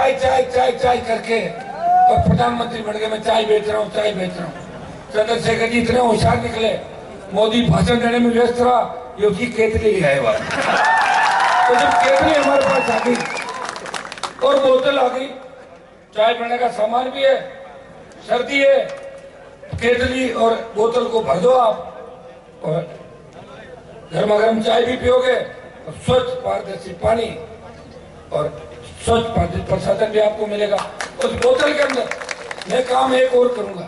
चाय चाय चाय चाय करके और प्रधानमंत्री बन गए, मैं चाय बेच रहा हूँ, चाय बेच रहा हूँ। चंद्रशेखर जी इतने होशियार निकले, मोदी भाषण देने में व्यस्त रहा, ये उसकी केतली ले आए वापस। तो जब केतली हमारे पास आ गई और बोतल आ गई, चाय पीने का सामान भी है, सर्दी है, केतली और बोतल को भर दो आप और गर्मा गर्म चाय भी पियोगे और स्वच्छ पारदर्शी पानी और स्वच्छ पारदर्शी प्रसाधन भी आपको मिलेगा उस बोतल के अंदर। मैं काम एक और करूंगा,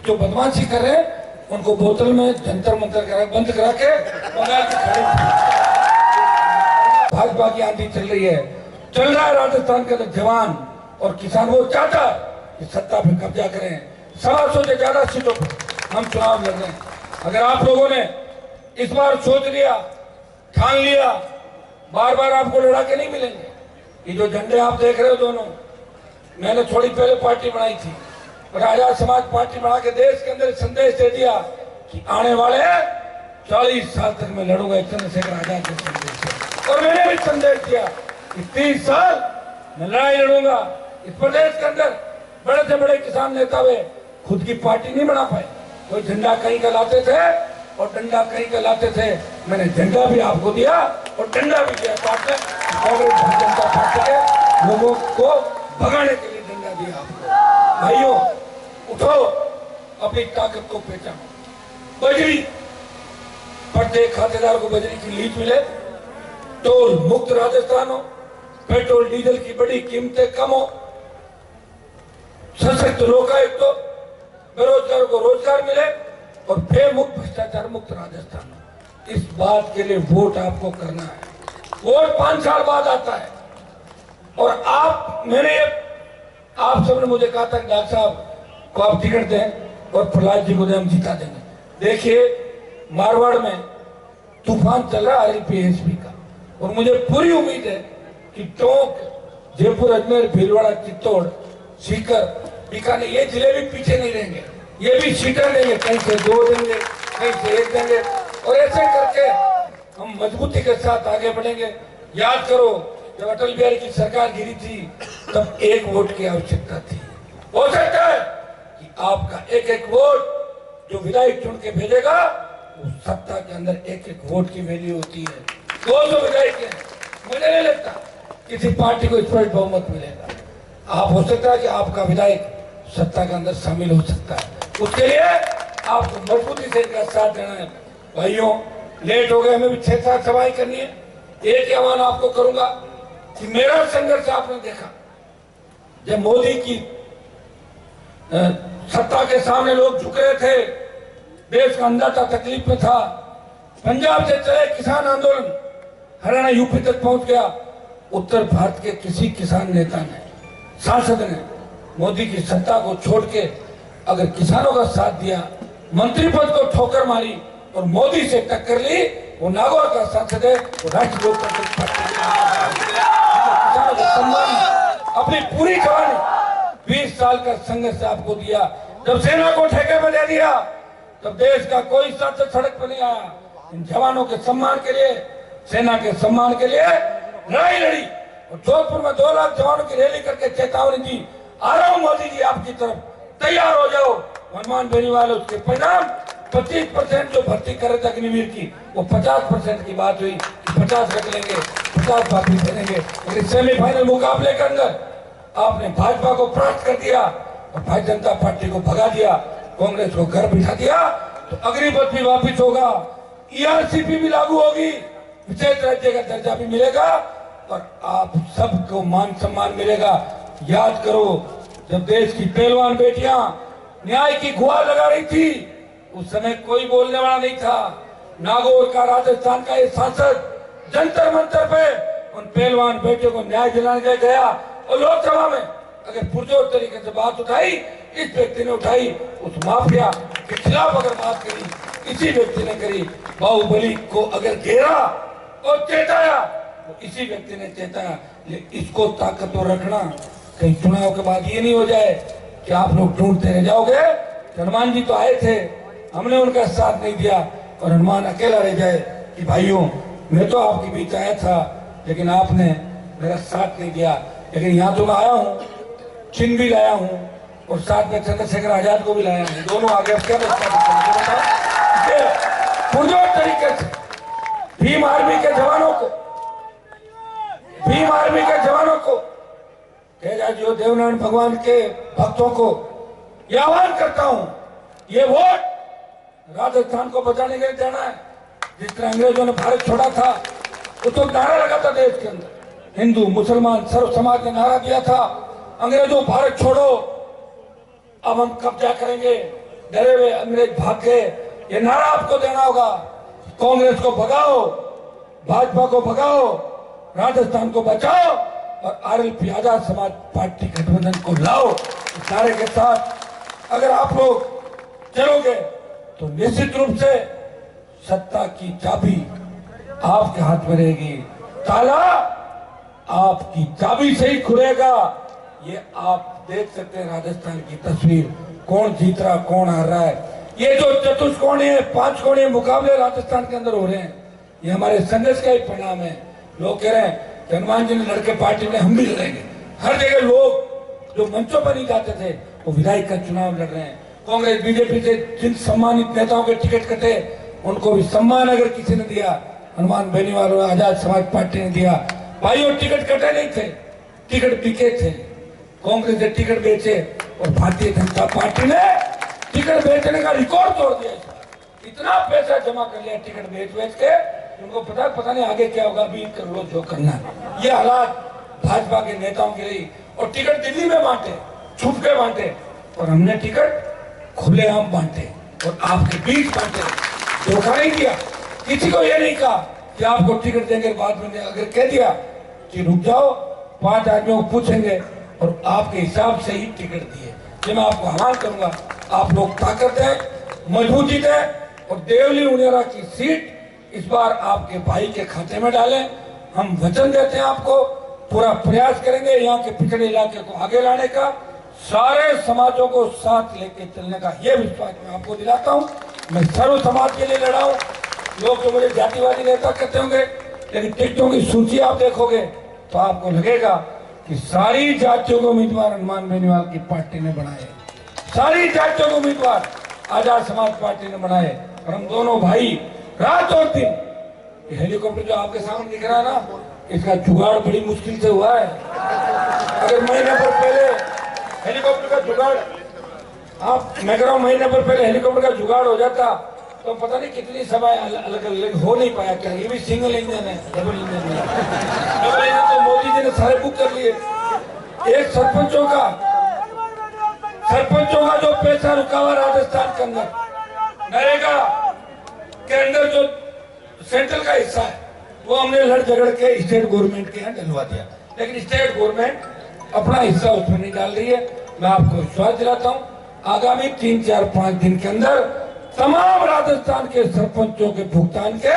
जो बदमाशी कर रहे हैं उनको बोतल में जंतर मंतर करा बंद करा के बंगाल की खड़े। भाजपा की आंधी चल रही है, चल रहा है राजस्थान के अंदर जवान और किसान, वो चाहता है कि सत्ता पे कब्जा करें। 700 से ज्यादा सीटों पर हम चुनाव लड़ रहे हैं। अगर आप लोगों ने इस बार सोच लिया, ठान लिया, बार बार आपको लड़ा के नहीं मिलेंगे। ये जो झंडे आप देख रहे हो दोनों, मैंने थोड़ी पहले पार्टी बनाई थी और आजाद समाज पार्टी बना के देश के अंदर संदेश दे दिया कि आने वाले 40 साल तक मैं लड़ूंगा चंद्रशेखर आजाद के संदेश से। और मैंने भी संदेश दिया कि 30 साल मैं लड़ाई लड़ूंगा। इस प्रदेश के अंदर बड़े से बड़े किसान नेता हुए खुद की पार्टी नहीं बना पाए, कोई झंडा कहीं का लाते थे और डंडा कहीं का लाते थे। मैंने झंडा भी आपको दिया और डंडा भी दिया, कांग्रेस भारतीय जनता पार्टी के लोगों को भगाने के लिए डंडा दिया आपको। भाइयों उठो, अपनी ताकत को पहचानो। बजरी, प्रत्येक खातेदार को बजरी की लीज मिले, टोल मुक्त राजस्थान हो, पेट्रोल डीजल की बड़ी कीमतें कम हो, सशक्त लोकायुक्त हो, बेरोजगार को रोजगार मिले और भय मुक्त भ्रष्टाचार मुक्त राजस्थान हो। इस बात के लिए वोट आपको करना है। वोट 5 साल बाद आता है और आप सबने मुझे कहा था कि डॉक्टर साहब को आप टिकट दें और प्रहलाद जी को हम जिता देंगे। देखिए मारवाड़ में तूफान चल रहा है RLP-ASP का और मुझे पूरी उम्मीद है कि टोंक, जयपुर, अजमेर, भीलवाड़ा, चित्तौड़, सीकर, बीकानेर, ये जिले भी पीछे नहीं रहेंगे। ये भी सीटें देंगे, कहीं से 2 देंगे, कहीं से 1 देंगे और ऐसे करके हम मजबूती के साथ आगे बढ़ेंगे। याद करो जब अटल बिहारी की सरकार गिरी थी तब 1 वोट की आवश्यकता थी। हो सकता है कि आपका 1-1 वोट जो विधायक चुन के भेजेगा वो सत्ता के अंदर 1-1 वोट की वैल्यू होती है। 200 विधायक हैं, मुझे नहीं लगता किसी पार्टी को स्पष्ट बहुमत मिलेगा। आप हो सकता है कि आपका विधायक सत्ता के अंदर शामिल हो सकता है, उसके लिए आपको मजबूती से इनका साथ देना है। भाइयों लेट हो गए, हमें भी 6-7 सभाएं करनी है। एक आह्वान आपको करूंगा कि मेरा संघर्ष आपने देखा, जब मोदी की सत्ता के सामने लोग झुक रहे थे, देश का अन्नदाता तकलीफ में था, पंजाब से चले किसान आंदोलन हरियाणा यूपी तक पहुंच गया। उत्तर भारत के किसी किसान नेता ने, सांसद ने मोदी की सत्ता को छोड़ के अगर किसानों का साथ दिया, मंत्री पद को ठोकर मारी और मोदी से टक्कर ली, वो नागौर का सांसद है, वो राष्ट्रीय लोकतांत्रिक पार्टी किसानों का सम्मान अपनी पूरी जवानी 20 साल का संघर्ष आपको दिया। जब सेना को ठेके में दे दिया तब देश का कोई सांसद सड़क पर नहीं आया। इन जवानों के सम्मान के लिए, सेना के सम्मान के लिए लड़ाई लड़ी और जोधपुर में 2 लाख जवानों की रैली करके चेतावनी दी, आ रहा हूं मोदी जी आपकी तरफ, तैयार हो जाओ। हनुमान बेनीवाल, उसके परिणाम 25% जो भर्ती कर रहे थे अग्निवीर की, वो 50% की बात हुई कि 50 रख लेंगे, 50 वापिस दे देंगे। लेकिन सेमीफाइनल मुकाबले के अंदर आपने भाजपा को परास्त कर दिया और भारतीय जनता पार्टी को भगा दिया, कांग्रेस को घर बिठा दिया। तो अग्निपथ भी वापिस होगा, ERCP भी लागू होगी, विशेष राज्य का दर्जा भी मिलेगा और आप सबको मान सम्मान मिलेगा। याद करो जब देश की पहलवान बेटियां न्याय की गुहार लगा रही थी, उस समय कोई बोलने वाला नहीं था। नागौर का, राजस्थान का ये सांसद जंतर मंतर पे उन पहलवान बेटियों को न्याय दिलाने गया और लोकसभा में अगर पुरजोर तरीके से बात उठाई, इस व्यक्ति ने उठाई, उस माफिया के खिलाफ अगर बात करी, इसी व्यक्ति ने करी। बाहुबली को अगर घेरा और चेताया, तो इसी व्यक्ति ने चेताया। इसको ताकतवर रखना, कहीं चुनाव के बाद ये नहीं हो जाए कि आप लोग ढूंढते रह जाओगे। हनुमान जी तो आए थे, हमने उनका साथ नहीं दिया और हनुमान अकेला रह जाए कि भाइयों मैं तो आपके बीच आया था लेकिन आपने मेरा साथ नहीं दिया। लेकिन यहाँ तो मैं आया हूँ, चिन्ह भी लाया हूँ और साथ में चंद्रशेखर आजाद को भी लाया हूँ। दोनों आगे अब क्या पुरजोर तरीके से भीम आर्मी के जवानों को तेजाजियो देवनारायण भगवान के भक्तों को यह आह्वान करता हूँ, ये वोट राजस्थान को बचाने के लिए देना है। जिस तरह अंग्रेजों ने भारत छोड़ा था, वो तो नारा लगा था देश के अंदर, हिंदू मुसलमान सर्व समाज ने नारा दिया था, अंग्रेजों भारत छोड़ो, अब हम कब्जा करेंगे। डरे हुए अंग्रेज भाग गए। ये नारा आपको देना होगा। कांग्रेस को भगाओ, भाजपा को भगाओ, राजस्थान को बचाओ और आरएलपी आजाद समाज पार्टी गठबंधन को लाओ। इस नारे के साथ अगर आप लोग चलोगे तो निश्चित रूप से सत्ता की चाबी आपके हाथ में रहेगी, ताला आपकी चाबी से ही खुलेगा। ये आप देख सकते हैं राजस्थान की तस्वीर, कौन जीत रहा कौन हार रहा है। ये जो चतुष्कोणीय 5 कोणीय मुकाबले राजस्थान के अंदर हो रहे हैं, ये हमारे संघर्ष का ही परिणाम है। लोग कह रहे हैं कि हनुमान जी ने लड़के पार्टी में हम भी लड़ेंगे। हर जगह लोग जो मंचों पर नहीं जाते थे वो विधायक का चुनाव लड़ रहे हैं। कांग्रेस बीजेपी से जिन सम्मानित नेताओं के टिकट कटे उनको भी सम्मान अगर किसी ने दिया, हनुमान बेनीवाल और आजाद समाज पार्टी ने दिया। भाइयों टिकट कटे नहीं थे, टिकट बिके थे। कांग्रेस ने टिकट बेचे और भारतीय जनता पार्टी ने टिकट बेचने का रिकॉर्ड तोड़ दिया। इतना पैसा जमा कर लिया टिकट बेच के, उनको पता नहीं आगे क्या होगा, अभी कर लो जो करना है। ये हालात भाजपा के नेताओं के लिए। और टिकट दिल्ली में बांटे, छुप के बांटे, और हमने टिकट खुलेआम बांटे और आपके बीच बांटे। धोखा नहीं दिया, किसी को ये नहीं कहा कि आपको टिकट देंगे बाद में। अगर कह दिया कि रुक जाओ, 5 आदमियों को पूछेंगे और आपके हिसाब से ही टिकट दिए। ये मैं आपको आह्वान करूंगा, आप लोग ताकत है, मजबूती है और देवली उनेरा की सीट इस बार आपके भाई के खाते में डालें। हम वचन देते हैं आपको, पूरा प्रयास करेंगे यहाँ के पिछड़े इलाके को आगे लाने का, सारे समाजों को साथ लेके चलने का ये विश्वास मैं आपको दिलाता हूँ। मैं सर्व समाज के लिए लड़ा हूँ। लोग तो मुझे जातिवादी नेता कहते होंगे, लेकिन टिकटों की सूची आप देखोगे तो आपको लगेगा कि सारी जातियों को उम्मीदवार हनुमान बेनीवाल की पार्टी ने बनाए, सारी जातियों को उम्मीदवार आजाद समाज पार्टी ने बनाए। और हम दोनों भाई रात और दिन, हेलीकॉप्टर जो आपके सामने दिख रहा है ना, इसका जुगाड़ बड़ी मुश्किल से हुआ है। अगर महीने भर पहले हेलीकॉप्टर का जुगाड़, आप मैं कह रहा हूँ महीने भर पहले हेलीकॉप्टर का जुगाड़ हो जाता तो पता नहीं कितनी सभाएं अलग अलग हो नहीं पाया। क्या ये भी सिंगल इंजन है, डबल इंजन नहीं। डबल इंजन तो मोदी जी ने सारे बुक कर लिए। एक सरपंचों का जो पैसा रुका हुआ राजस्थान के अंदर, नरेगा के अंदर जो सेंट्रल का हिस्सा है वो हमने लड़ झगड़ के स्टेट गवर्नमेंट के यहाँ डलवा दिया, लेकिन स्टेट गवर्नमेंट अपना हिस्सा उसमें नहीं डाल रही है। मैं आपको विश्वास दिलाता हूँ, आगामी 3, 4, 5 दिन के अंदर तमाम राजस्थान के सरपंचों के भुगतान के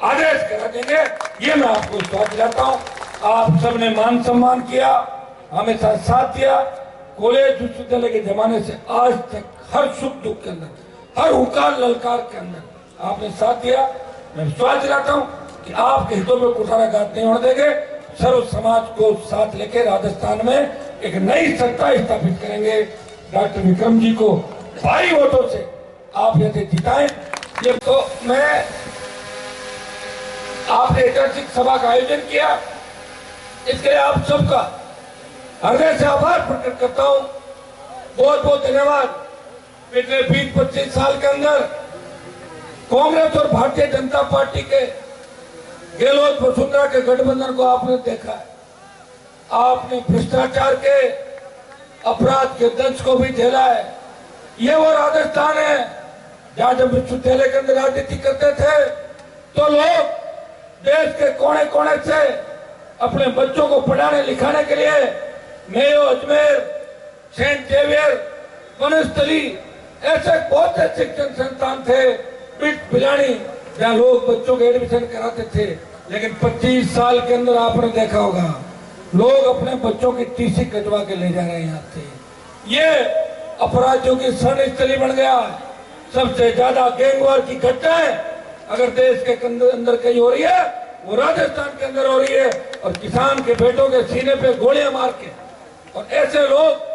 आदेश करा देंगे। ये मैं आपको विश्वास दिलाता हूँ। आप सबने मान सम्मान किया, हमेशा साथ दिया। कॉलेज विश्वविद्यालय के जमाने से आज तक हर सुख दुख के अंदर, हर हुकार ललकार के अंदर आपने साथ दिया। मैं विश्वास दिलाता हूँ कि आपके हितों में कुठाराघात नहीं होने देंगे। सर्व समाज को साथ लेकर राजस्थान में एक नई सत्ता स्थापित करेंगे। डॉक्टर विक्रम जी को भारी वोटों से आप यदि जिताएं। ये तो मैं आपने ऐतिहासिक सभा का आयोजन किया, इसके लिए आप सबका हृदय से आभार प्रकट करता हूं। बहुत बहुत धन्यवाद। पिछले 20-25 साल के अंदर कांग्रेस और भारतीय जनता पार्टी के गहलोत वसुंधरा के गठबंधन को आपने देखा है। आपने भ्रष्टाचार के अपराध के दंश को भी झेला है। ये वो राजस्थान है जहां जब विश्वविद्यालय के अंदर राजनीति करते थे तो लोग देश के कोने कोने से अपने बच्चों को पढ़ाने लिखाने के लिए Mayo, Ajmer, saint Xavier, Banasthali, ऐसे बहुत से शिक्षण संस्थान थे, बिट बिलानी, जहाँ लोग बच्चों के एडमिशन कराते थे। लेकिन 25 साल के अंदर आपने देखा होगा लोग अपने बच्चों की टीसी कटवा के ले जा रहे हैं यहाँ से। ये अपराधियों की शरणस्थली बन गया। सबसे ज्यादा गैंगवार की घटनाएं अगर देश के अंदर कहीं हो रही है वो राजस्थान के अंदर हो रही है। और किसान के बेटों के सीने पे गोलियां मार के, और ऐसे लोग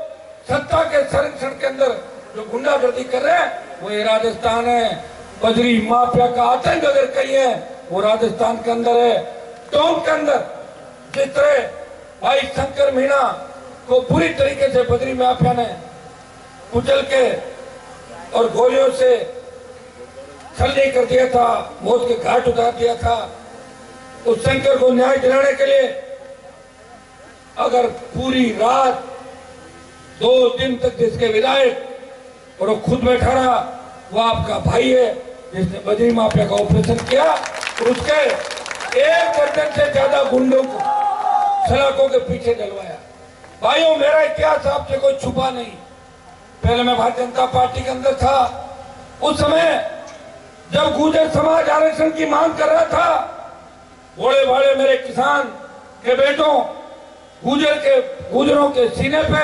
सत्ता के संरक्षण के अंदर जो गुंडागर्दी कर रहे हैं वो ये राजस्थान है। बजरी माफिया का आतंक अगर कहीं है वो राजस्थान के अंदर है, टोंक के अंदर। जिस तरह भाई शंकर मीणा को पूरी तरीके से बजरी माफिया ने कुचल के और गोलियों से छलनी कर दिया था, मौत के घाट उतार दिया था, उस शंकर को न्याय दिलाने के लिए अगर पूरी रात 2 दिन तक जिसके विधायक और वो खुद बैठा रहा, वो आपका भाई है जिसने बजरी माफिया का ऑपरेशन किया और उसके 1 दर्जन से ज्यादा गुंडों को सलाखों के पीछे डलवाया। भाइयों, मेरा इतिहास आपसे कोई छुपा नहीं। पहले मैं भारतीय जनता पार्टी के अंदर था, उस समय जब गुर्जर समाज आरक्षण की मांग कर रहा था, बड़े बड़े मेरे किसान के बेटों गुजरों के सीने पे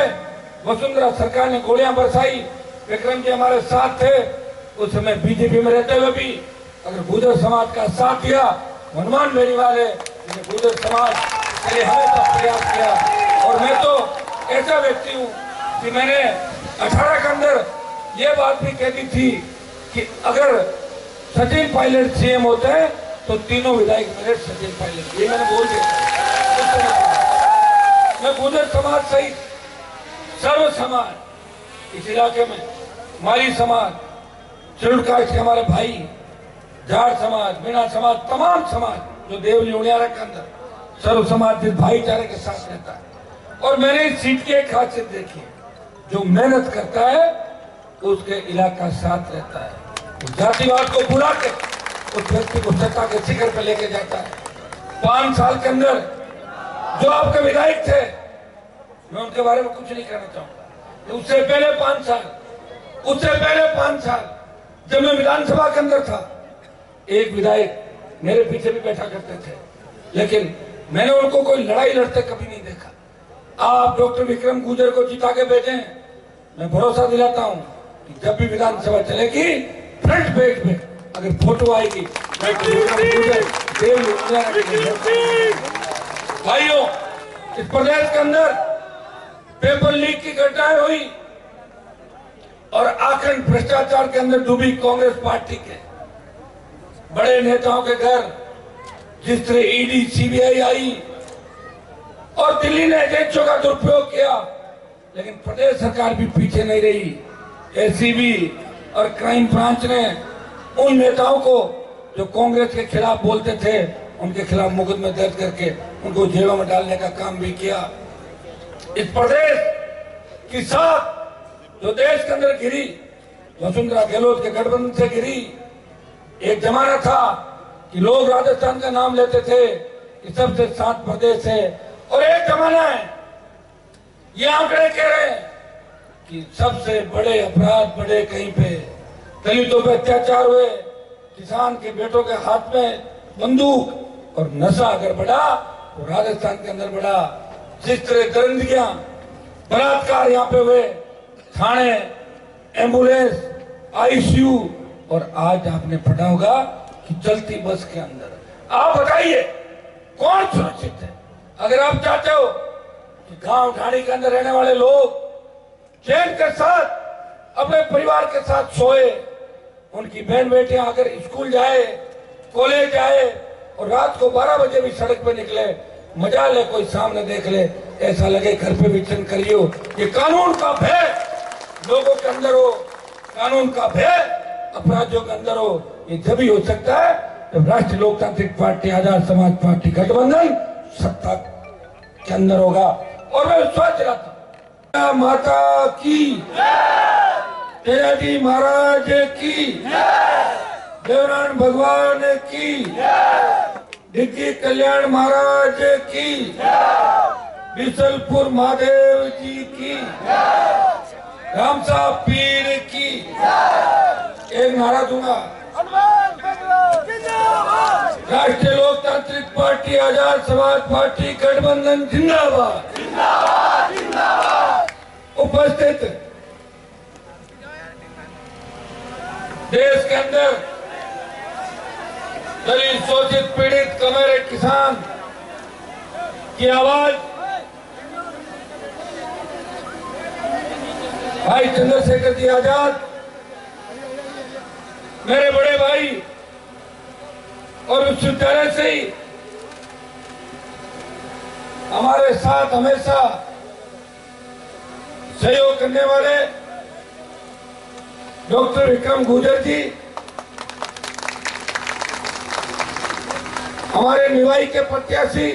वसुंधरा सरकार ने गोलियां बरसाई। विक्रम जी हमारे साथ थे उस समय, बीजेपी में रहते हुए भी अगर गुर्जर समाज का साथ दिया, हनुमान बेनीवाल है गुर्जर समाज के लिए हमेशा प्रयास किया। और मैं तो ऐसा व्यक्ति हूँ कि मैंने 18 के अंदर ये बात भी कह दी थी कि अगर सचिन पायलट सीएम होते हैं तो तीनों विधायक मेरे सचिन पायलट, ये मैंने बोल दिया। मैं गुर्जर समाज सहित सर्व समाज इस इलाके में, माली समाज, शेड्यूल कास्ट के हमारे भाई, जाट समाज, मीणा समाज, तमाम समाज जो देवली उड़ियारा के अंदर सर्व समाज जिस भाईचारे के साथ रहता है। और मैंने इस सीट की एक खासियत देखी है, जो मेहनत करता है उसके इलाका साथ रहता है, जातिवाद को भुला के उस व्यक्ति को सत्ता के शिखर पर लेके जाता है। 5 साल के अंदर जो आपके विधायक थे, मैं उनके बारे में कुछ नहीं कहना चाहूंगा, उससे पहले 5 साल जब मैं विधानसभा के अंदर था, एक विधायक मेरे पीछे भी बैठा करते थे, लेकिन मैंने उनको कोई लड़ाई लड़ते कभी नहीं देखा। आप डॉक्टर विक्रम गुर्जर को जिता के भेजें, मैं भरोसा दिलाता हूं कि जब भी विधानसभा चलेगी, फ्रंट पेज पे अगर फोटो आएगी भाइयों, इस प्रदेश के अंदर पेपर लीक की घटनाएं हुई और आखिर भ्रष्टाचार के अंदर डूबी कांग्रेस पार्टी के बड़े नेताओं के घर, जिस तरह ईडी सीबीआई आई और दिल्ली ने एजेंसियों का दुरुपयोग किया, लेकिन प्रदेश सरकार भी पीछे नहीं रही। एसीबी और क्राइम ब्रांच ने उन नेताओं को जो कांग्रेस के खिलाफ बोलते थे, उनके खिलाफ मुकदमे दर्ज करके उनको जेलों में डालने का काम भी किया। इस प्रदेश की साथ जो देश के अंदर गिरी, वसुंधरा गहलोत के गठबंधन से गिरी। एक जमाना था कि लोग राजस्थान का नाम लेते थे कि सबसे शांत प्रदेश है, और एक जमाना है ये आंकड़े कह रहे हैं कि सबसे बड़े अपराध बढ़े कहीं पे, दलितों पे अत्याचार हुए, किसान के बेटों के हाथ में बंदूक और नशा अगर बढ़ा तो राजस्थान के अंदर बढ़ा। जिस तरह दरिंदगियां, बलात्कार यहाँ पे हुए, थाने, एम्बुलेंस, आईसीयू, और आज आपने पढ़ा होगा कि चलती बस के अंदर। आप बताइए कौन सुरक्षित है? अगर आप चाहते हो कि गांव ढाणी के अंदर रहने वाले लोग चैन के साथ अपने परिवार के साथ सोए, उनकी बहन बेटियां अगर स्कूल जाए, कॉलेज जाए और रात को 12 बजे भी सड़क पे निकले, मजा ले, कोई सामने देख ले, ऐसा लगे घर पे विचरण करियो। ये कानून का भय लोगों के अंदर हो, कानून का भय अपराधियों के अंदर हो, ये जब ही हो सकता है जब राष्ट्रीय लोकतांत्रिक पार्टी, आजाद समाज पार्टी गठबंधन सत्ता के अंदर होगा। और मैं विश्वास दिलाता हूं, माता की, तेजा जी महाराज की, देवनारायण भगवान की, डिग्गी कल्याण महाराज की, बिसलपुर महादेव जी की, राम साहब पीर की। एक नारा दूंगा, राष्ट्रीय लोकतांत्रिक पार्टी, आजाद समाज पार्टी गठबंधन जिंदाबाद। उपस्थित देश के अंदर दलित, शोषित, पीड़ित, कमरे, किसान, की आवाज भाई चंद्रशेखर जी आजाद, मेरे बड़े भाई और विश्वविद्यालय से ही हमारे साथ हमेशा सहयोग करने वाले डॉक्टर विक्रम गुर्जर जी, हमारे निवाई के प्रत्याशी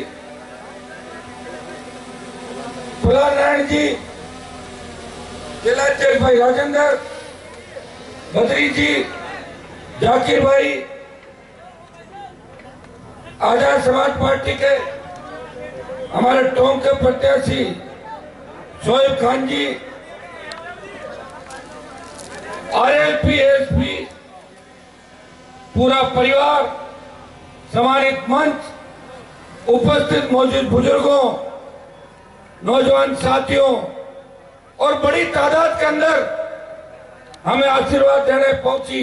प्रहलाद नारायण जी, जिला अध्यक्ष भाई राजेंद्र, बद्री जी, जाकिर भाई, आजाद समाज पार्टी के हमारे टोंक के प्रत्याशी शोएब खान जी, आरएलपी एसपी, पूरा परिवार, सम्मानित मंच, उपस्थित मौजूद बुजुर्गों, नौजवान साथियों और बड़ी तादाद के अंदर हमें आशीर्वाद देने पहुंची